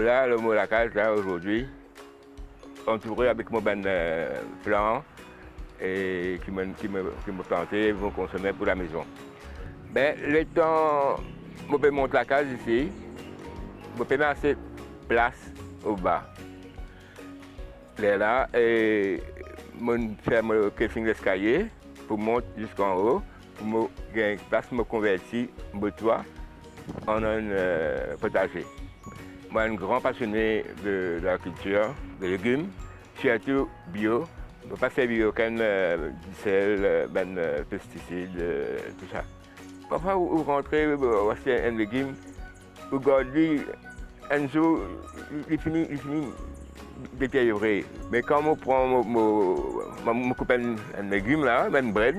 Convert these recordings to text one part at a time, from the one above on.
Là, le molacage, là, aujourd'hui, entouré avec mon plan et qui me planté, vont consommer pour la maison. Ben, le temps, je peux monter la case ici, je peux mettre assez place au bas. Là, et je fais mon casing d'escalier pour monter jusqu'en haut, pour me gagner place, me convertir le toit en un potager. Moi, un grand passionné de la culture, de légumes, surtout bio. Je ne peux pas servir aucun sel, pesticides, tout ça. Parfois, vous rentrez, vous achetez un légume, vous gardez un jour, il finit détérioré. Mais quand on prend, on coupe un légume, là, un bread,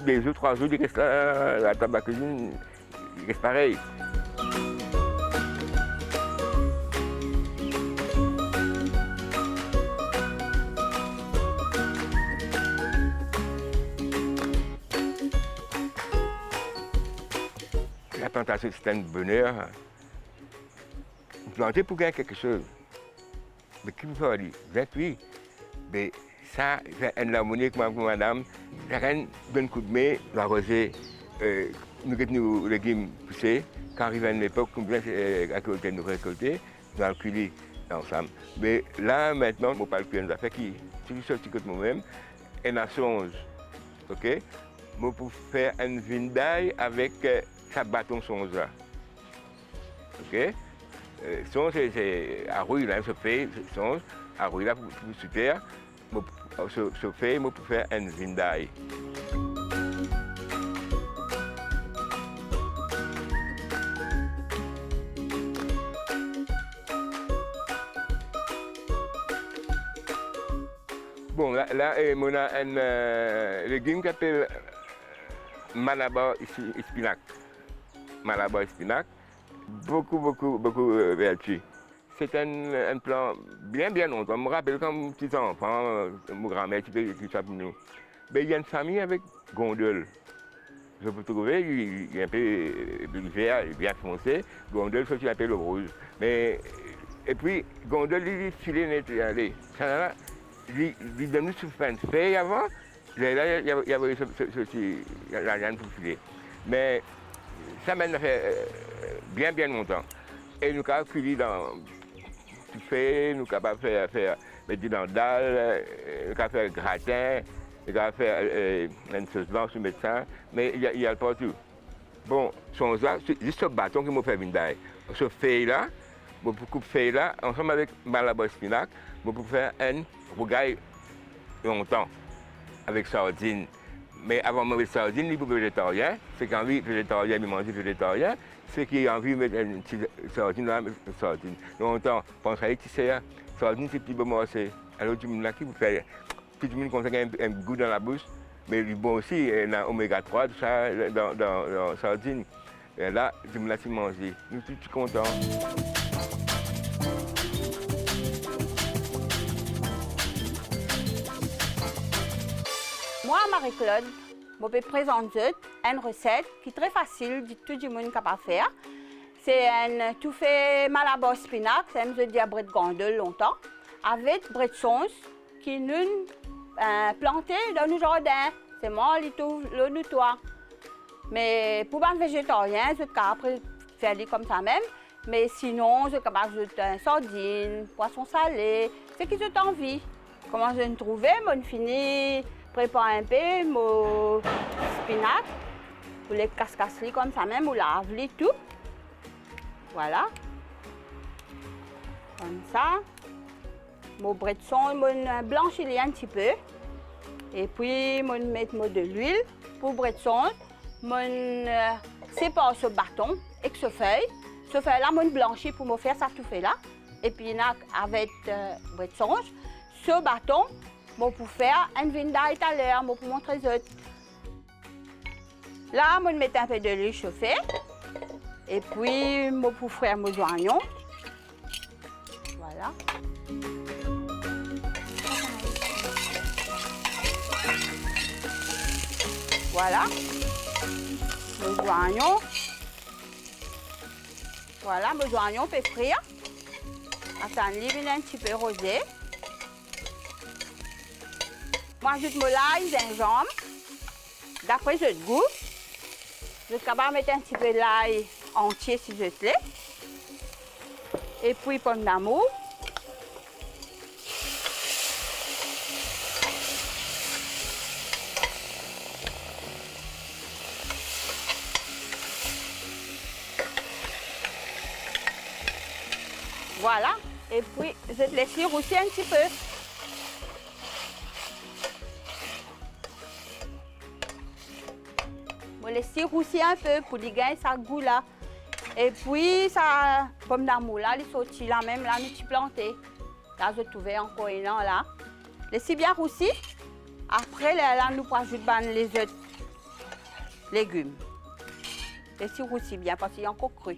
2 jours, 3 jours, il reste là, la table à cuisine, il reste pareil. La plantation, c'est un bonheur. Planter pour gagner quelque chose. Mais qui vous a dit? 28. Mais ça, c'est une harmonie avec madame. La reine donne un coup de main, l'arroser. Nous avons nos légumes poussés. Quand arrive à une époque, nous récolter, nous allons cueillir ensemble. Mais là, maintenant, je ne parle plus des affaires qui sont sorties de moi-même. Et la songe. OK? Je peux faire une vindaille avec ça bâton songe là. OK? Songe, c'est à rouille là, se fait, songe, à rouille là pour super, se fait, je peux faire une vindaille. Bon, là, on a un légume qui s'appelle Malabar spinac. Malabar spinac, beaucoup vertu. C'est un plant bien longtemps. Je me rappelle comme petit enfant, mon grand-mère qui ça pour nous. Mais il y a une famille avec gondole. Je peux trouver, il est un peu vert, bien foncé. Gondole, c'est ce qu'on appelle le rouge. Mais, et puis, gondole, il est filé net. Il donne une souffrance feuille avant. Là, il y avait la laine pour filer. Mais ça m'a fait bien longtemps. Et nous avons cueilli dans tout fait, nous avons faire mettre dans le dalle, nous avons fait gratin, nous avons fait une sauce blanche, mettre ça, mais il y a le partout. Bon, c'est juste ce bâton qui m'a fait vindaille. Ce feuille-là, je peux couper feuille-là, ensemble avec Malabar spinac, je peux faire un rougail longtemps. Avec sardines. Mais avant de manger sardines, il faut végétarien. C'est quand envie végétarien, il mange végétarien. C'est qui a envie de mettre une petite sardine là, une sardine. Longtemps, pense à l'étincelle, sardine c'est petit peu morcé. Alors tout le monde là qui vous fait, tout le monde conseille un goût dans la bouche. Mais il est bon aussi, il y a oméga 3, tout ça dans la sardine. Et là, tout le monde là qui mange. Nous sommes tous contents. Moi, Marie-Claude, je vais présenter une recette qui est très facile, que tout le monde est capable de faire. C'est un tout fait Malabar spinac, c'est un dit à bret de gondole longtemps, avec bret de sauce qui nous planté dans nos jardins. C'est moi qui le nettoie. Mais pour un végétarien, je suis capable de faire comme ça même. Mais sinon, je suis capable de faire sardines, poisson salé, ce qui j'ai envie. Comment je le trouve, je finis prépare un peu mon spinac, vous les casse-casse comme ça même, vous lavez tout. Voilà. Comme ça. mon bretson, je blanchis un petit peu. Et puis, je mets de l'huile pour bretson. Je sépare ce bâton avec ce feuille. Ce feuille-là, je blanchis pour me faire ça tout fait là. Et puis, avec bretson, ce bâton, je peux faire un vin d'ail à l'air, je peux montrer ça. Là, je mets un peu de l'huile chauffée. Et puis, je peux faire mes oignons. Voilà. Voilà. Mes oignons. Voilà, mes oignons peuvent frire. Attends, il un petit peu rosé. Moi, j'ajoute mon l'ail, gingembre. D'après ce goût, je suis capable de mettre un petit peu l'ail entier si je l'ai. Et puis, pomme d'amour. Voilà. Et puis, je te laisse rousser un petit peu. Je laisse rousser un peu pour lui gagner sa goût là. Et puis, ça, pomme d'amour là, les sorties là même, là, nous planté. Là, je trouvais encore un là. Laissez bien roussi. Après, là, nous ajoutons les autres légumes. Laissez roussi bien parce qu'il est encore cru.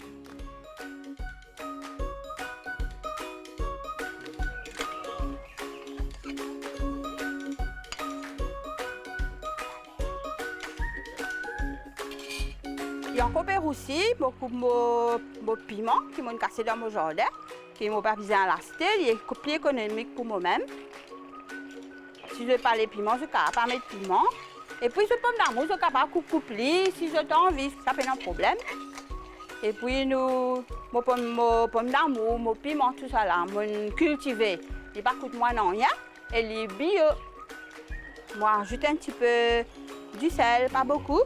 Il y a encore aussi beaucoup de piment qui m'ont cassé dans mon jardin, qui m'ont pas besoin à l'acheter. Il est plus économique pour moi-même. Si je ne veux pas les piments, je ne peux pas mettre piment. Et puis, ce pomme d'amour, je suis capable de couper si j'ai envie, ça fait un problème. Et puis, mon pomme d'amour, mon piment, tout ça là, mon cultivé, il ne coûte moins rien et il est bio. Moi, ajoute un petit peu du sel, pas beaucoup.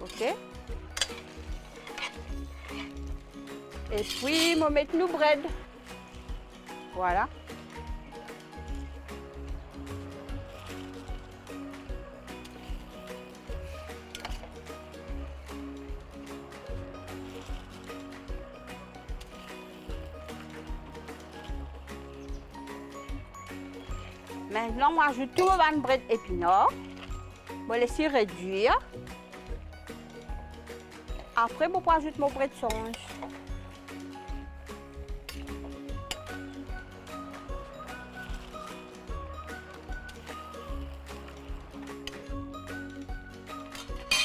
Ok. Et puis, je mets le bread. Voilà. Maintenant, on ajoute tout le bread épinard. On va laisser réduire. Après, on peut ajouter mon bread songe.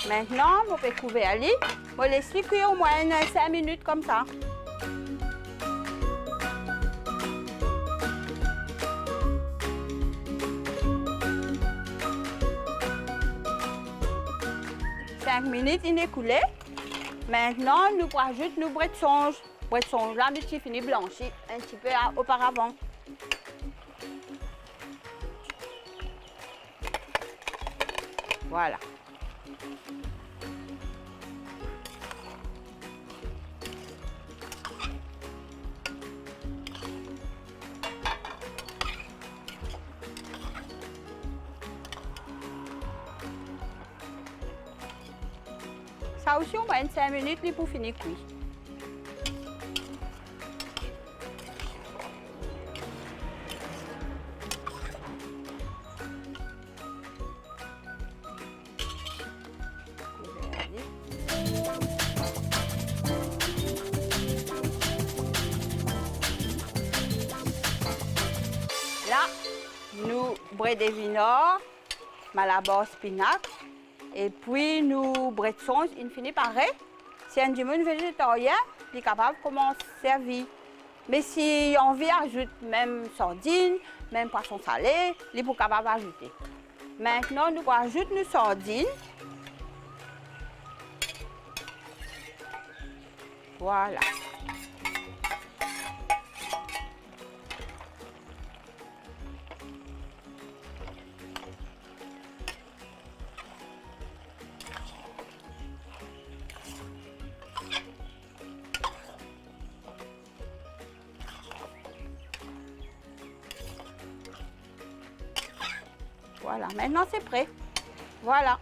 Maintenant, on peut couvrir ali. On va laisser cuire au moins 5 minutes comme ça. Minutes il est coulé. Maintenant, nous rajoutons nos bread songe. Bread songe là, nous avons fini blanchi un petit peu auparavant. Voilà. Ça aussi, on va 5 minutes pour finir cuit. Là, nous bread épinard, malabar spinach. Et puis, nous bredsons, il finit pareil. Si un dimanche végétarien, il est capable de commencer à servir. Mais si on veut ajouter même sardines, même poisson salé, il est capable d'ajouter. Maintenant, nous ajoutons nos sardines. Voilà. Voilà, maintenant c'est prêt. Voilà.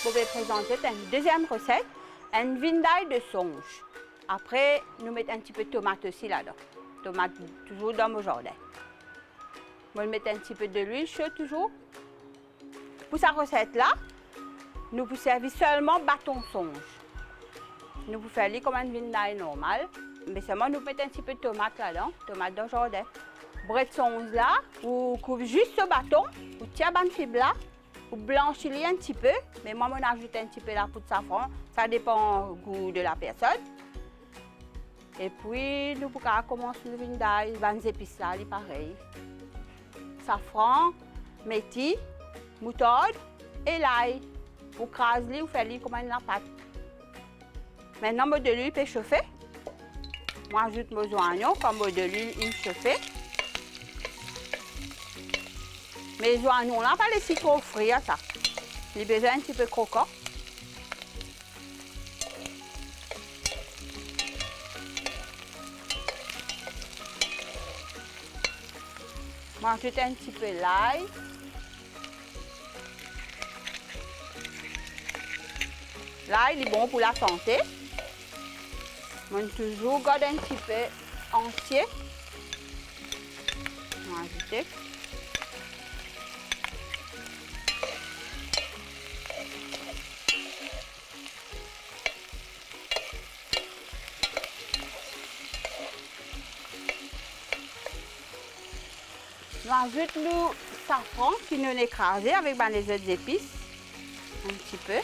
Je vais présenter une deuxième recette, une vinaille de songe. Après, nous mettons un petit peu de tomate aussi là-dedans. Tomate toujours dans mon jardin. Je vais mettre un petit peu de l'huile chaude toujours. Pour cette recette-là, nous vous servons seulement bâton songe. Nous vous faisons comme une vinaille normale, mais seulement nous mettons un petit peu de tomate là-dedans, tomate dans le jardin. Bret de songe là, vous coupez juste ce bâton, vous tirez une fibre là. Vous blanchissez un petit peu, mais moi, on ajoute un petit peu la poudre de safran. Ça dépend du goût de la personne. Et puis, nous pouvons commencer le vinaille, les épices là, pareil. Safran, méthil, moutarde et l'ail. Vous crasez, vous faites comme une pâte. Maintenant, je de l'huile peut chauffer. Moi, j'ajoute mes oignons quand je de l'huile chauffée. Mais les oignons là, pas laisser trop frire ça. Les besoin un petit peu croquant. M'ajoute un petit peu l'ail. L'ail est bon pour la santé. On toujours garde un petit peu entier. On va ajouter. Nous ajoutons le safran qui nous est écrasé avec les autres épices. Un petit peu.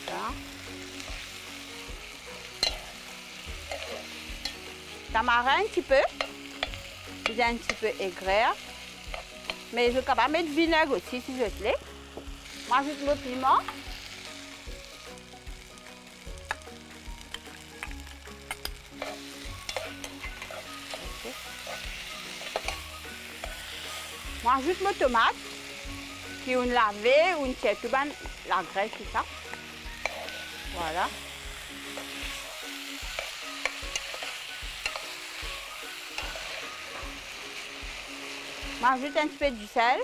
Voilà. Tamarin un petit peu. J'ai un petit peu aigre. Mais je suis capable de mettre du vinaigre aussi si je l'ai. J'ajoute le piment. J'ajoute mes tomates qui ont lavé ou une tout la graisse tout ça. Voilà. J'ajoute un petit peu du sel.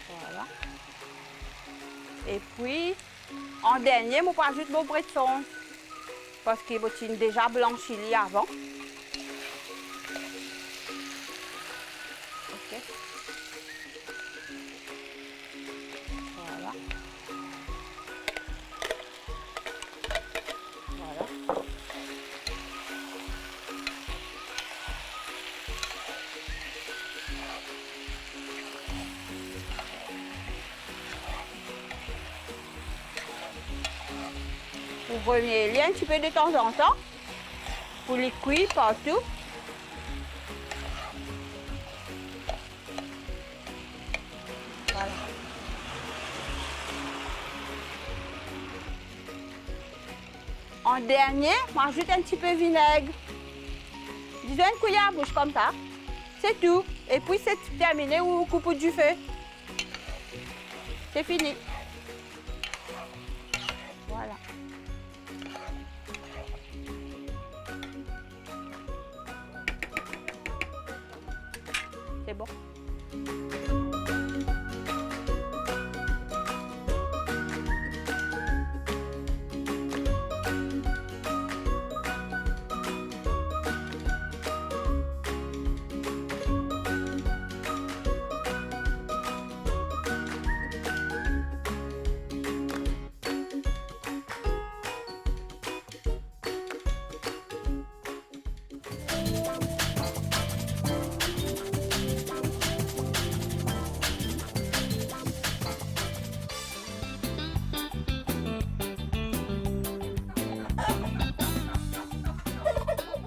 Voilà. Et puis, en dernier, je ajoute mon bret de songe parce qu'il est déjà blanchi avant. Voilà. Voilà. Vous revenez un petit peu de temps en temps pour les cuire partout. Voilà. En dernier, j'ajoute un petit peu de vinaigre. Disons une cuillère à bouche comme ça. C'est tout. Et puis c'est terminé, vous coupez du feu. C'est fini. Voilà. C'est bon.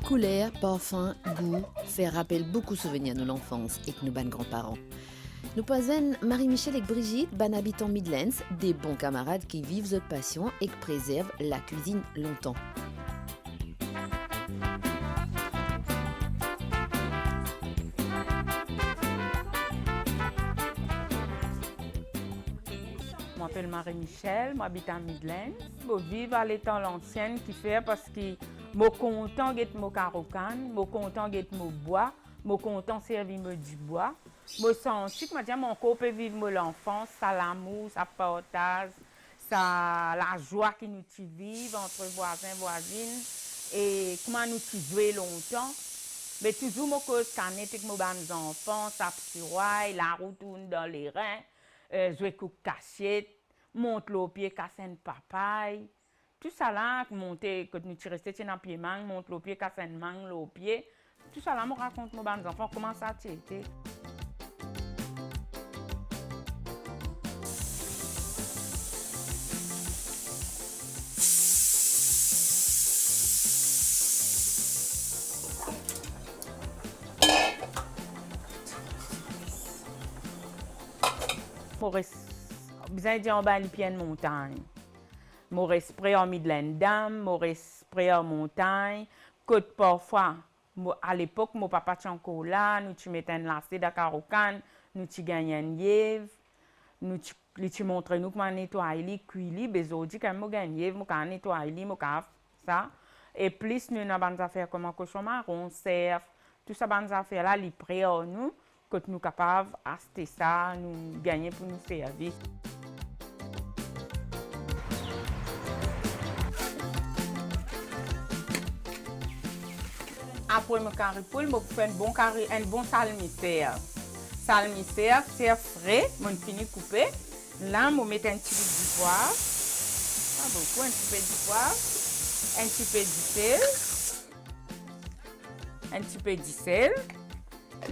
Couleurs, parfums, goût, fait rappel beaucoup souvenirs de l'enfance et de nos bonnes grands-parents. Nous posen Marie-Michel et Brigitte, ban habitants Midlands, des bons camarades qui vivent notre passion et qui préservent la cuisine longtemps. Je m'appelle Marie-Michel, j'habite à Midlands. Je vis à l'étang l'ancienne qui fait parce que je suis content d'être mon carocan, je suis content d'être mon bois, je suis content de servir du bois. Je sens que mon corps peut vivre l'enfance, ça l'amour, ça partage, ça la joie qui nous vivent entre voisins et voisines et comment nous jouons longtemps. Mais toujours, mon cause canette avec mes enfants, ça p'tiroie, la route tourne dans les reins, jouer coupe cachette, monte le pied, casser une papaye. Tout ça là, monter, quand nous restés dans le pied mangue, monte le pied, casser une mangue, le pied. Tout ça là, me raconte mes enfants comment ça a été. Maurice, besoin de en bas les pieds de montagne. Maurice près en Midland, Maurice près en montagne. Côte parfois, à l'époque, mon papa était encore là, nous tu mettais un lacet de carocan, nous tu gagnais une yèvre, nous tu montres nous comment nettoyer les cuits, les aujourd'hui quand nous gagnons, nous quand nettoyer les, nous quand ça. Et plus nous avons des affaires comme un cochon marron, cerf, tout ça bonnes affaires là, les près en nous. Que nous sommes capables d'acheter ça, nous gagner pour nous servir. Après mon carré poule, je fais un bon salmicère. Salmicère, c'est frais, je finis de couper. Là, je mets un petit peu de poivre. Pas beaucoup, un petit peu de poivre. Un petit peu de sel. Un petit peu de sel.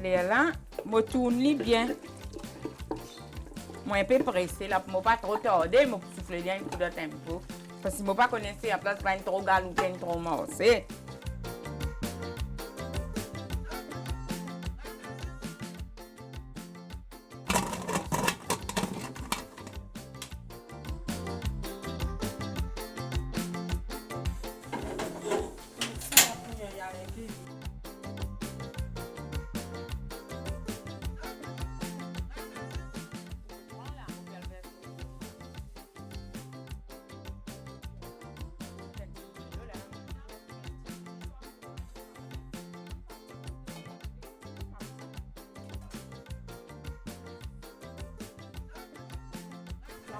Là, je tourne bien. Je suis un peu pressé, là, pour ne pas trop tarder, je vais souffler bien un coup de tempo. Parce que si je ne pas connaître la place, je ne vais pas trop galoper, trop morcer.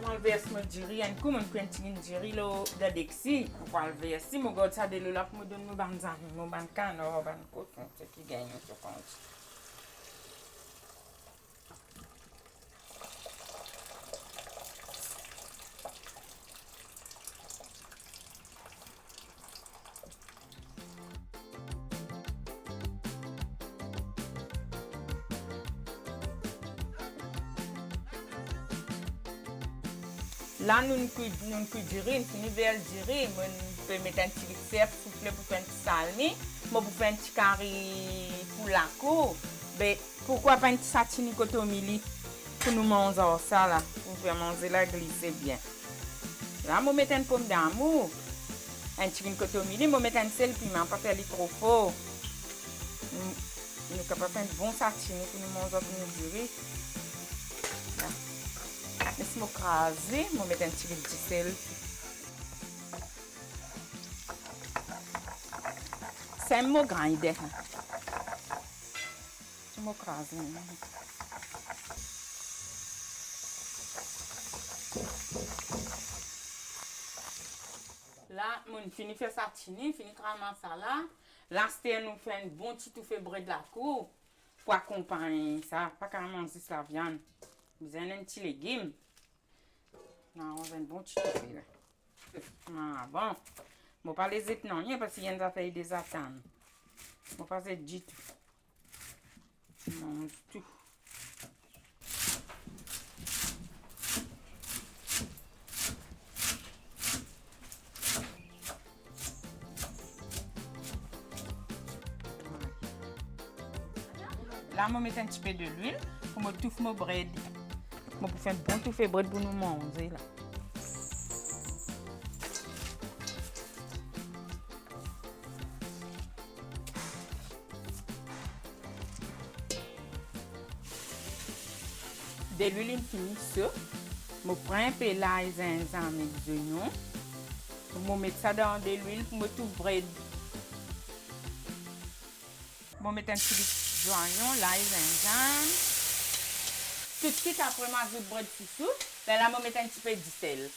Je verse mon diri, un coup, je prends un petit diri de Dexi, pour le verser, je garde ça de l'eau là pour me donner mon banzan, mon bancan, mon coton, ce qui gagne ce compte. Là, nous cuisons, nous verre diri, on peut mettre un petit cerf, souffler pour faire un petit salmi, pour faire un petit carré pour la cour. Mais pourquoi pas un petit satini cotomili pour nous manger ça là, pour faire manger là glisser bien. Là, on met une pomme d'amour, un petit cotomili, on met un sel piment, pas faire trop fort. Nous sommes capables de faire un bon satini pour nous manger pour nous diri. Mais si je crase, je vais mettre un petit peu de sel. C'est un mot grand idée. Je vais craser. Là, je finis de faire satiner, je finis de ramasser ça là. Là, nous fait un bon petit touffé de la cour pour accompagner ça. Pas qu'à manger la viande. Vous avez un petit légume. Non, on a un bon petit touffé là. Ah bon. Je ne vais pas les éteindre non, parce qu'il y a des affaires des attentes. Je ne vais pas les du tout. Non, du tout. Là, je mets un petit peu de l'huile pour me touffer mon bread. Je vais faire un bon touffé bread pour nous manger. Là. De l'huile finie ça. Je prends un peu l'ail, zinzin, mes oignons. Je vais mettre ça dans de l'huile pour me tout bread. Je vais mettre un petit peu d'oignon, l'ail, zinzin. Tout de suite après ma soupe bread sous ben là, je vais mettre un petit peu de sel.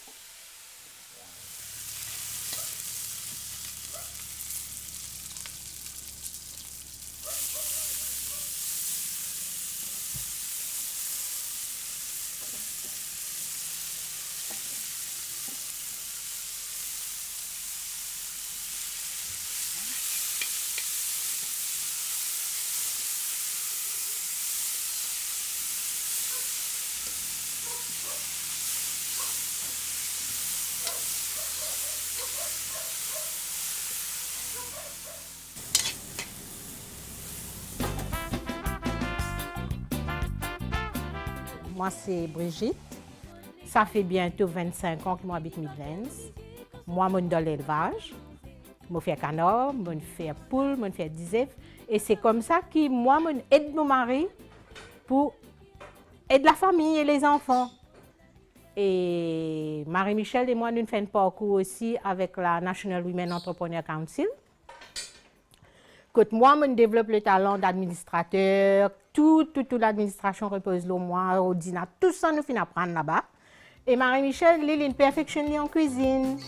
Moi, c'est Brigitte. Ça fait bientôt 25 ans que moi habite Midlands. Moi, je suis dans l'élevage. Je fais canard, je fais poule, je fais des œufs. Et c'est comme ça que moi, je aide mon mari pour aider la famille et les enfants. Et Marie-Michel et moi, nous faisons un parcours aussi avec la National Women Entrepreneur Council. Quand moi, je développe le talent d'administrateur, toute l'administration repose sur moi, au dîner, tout ça, nous finissons apprendre là-bas. Et Marie-Michel, elle est perfectionnée en cuisine.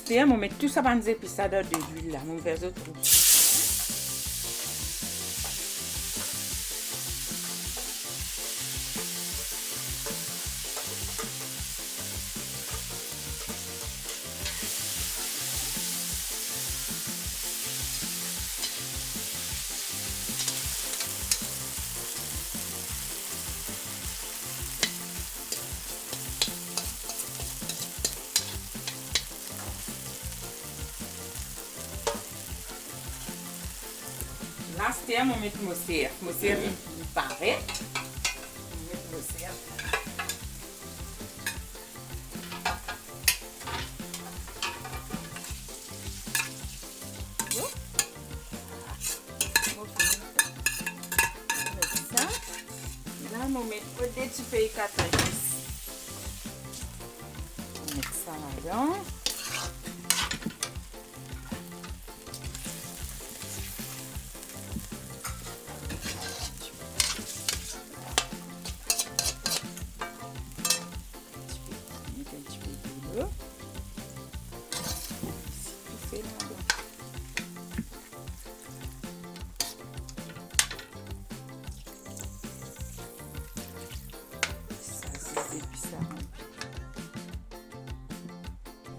Je vais mettre tout ça dans les épices de l'huile là, je vais faire autre chose. Là, je vais mettre mon cerf. Mon cerf, il paraît. Je vais mettre mon cerf. Là, je vais mettre un petit peu de cataris. Je vais mettre ça là-dedans.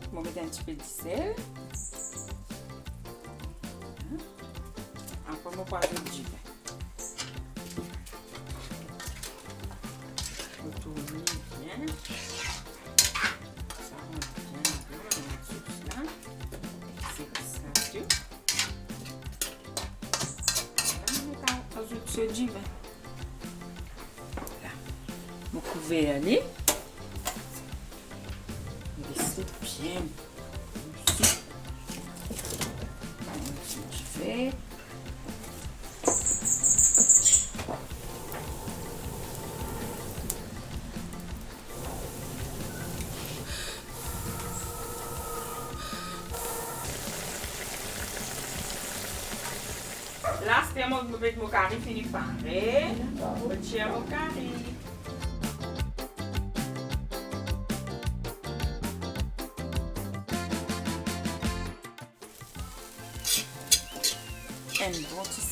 Je vais mettre un petit peu de sel. Après, je vais parler du vin. Je vais tourner bien. Ça rentre bien dans la sauce là. C'est ça, tout. Là, je vais ajouter du vin. Là, je vais couvrir aller. Bien. Je fais. Là, c'est mon curry fini pareil. Je tiens mon curry. Un bon petit